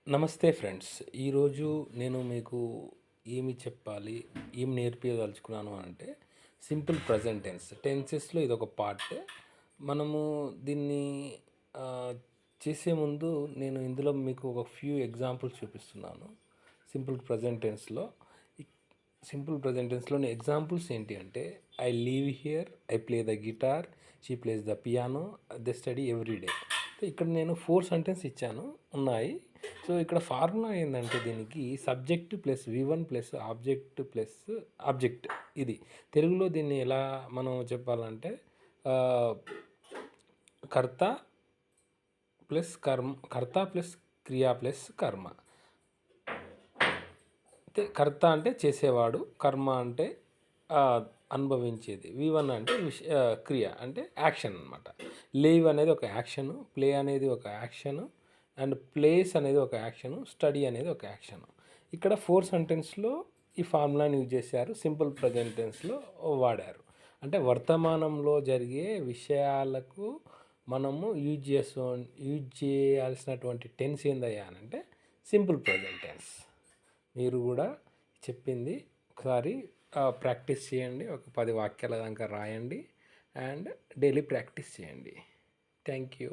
నమస్తే ఫ్రెండ్స్. ఈరోజు నేను మీకు ఏమి చెప్పాలి, ఏం నేర్పియదలుచుకున్నాను అంటే సింపుల్ ప్రెజెంట్ టెన్స్. టెన్సెస్‌లో ఇదొక పార్ట్. మనము దీన్ని ఆహ్, చేసే ముందు నేను ఇందులో మీకు ఒక ఫ్యూ ఎగ్జాంపుల్స్ చూపిస్తున్నాను. సింపుల్ ప్రెజెంట్ టెన్స్‌లో. సింపుల్ ప్రెజెంట్ టెన్స్‌లోని ఎగ్జాంపుల్స్ ఏంటి అంటే I leave here, I play the guitar, she plays the piano, they study every డే. ఇక్కడ నేను 4 సెంటెన్స్ ఇచ్చాను ఉన్నాయి. సో ఇక్కడ ఫార్ములా ఏందంటే దీనికి subject plus V1 plus object ఇది. తెలుగులో దీన్ని ఎలా మనం చెప్పాలంటే కర్త కర్త ప్లస్ క్రియ ప్లస్ కర్మ. కర్త అంటే చేసేవాడు, కర్మ అంటే అనుభవించేది, V1 అంటే క్రియ అంటే యాక్షన్ అనమాట. లీవ్ అనేది ఒక యాక్షను, ప్లే అనేది ఒక యాక్షను, అండ్ ప్లేస్ అనేది ఒక యాక్షను, స్టడీ అనేది ఒక యాక్షను. ఇక్కడ 4 సెంటెన్స్లో ఈ ఫార్ములాని యూజ్ చేశారు, సింపుల్ ప్రజెంట్ టెన్స్లో వాడారు. అంటే వర్తమానంలో జరిగే విషయాలకు మనము యూజ్ చేయాల్సినటువంటి టెన్స్ ఏందయ్యా అంటే సింపుల్ ప్రజెంట్ టెన్స్. మీరు కూడా చెప్పింది ఒకసారి ప్రాక్టీస్ చేయండి. ఒక 10 వాక్యాల దాకా రాయండి అండ్ డైలీ ప్రాక్టీస్ చేయండి. Thank you.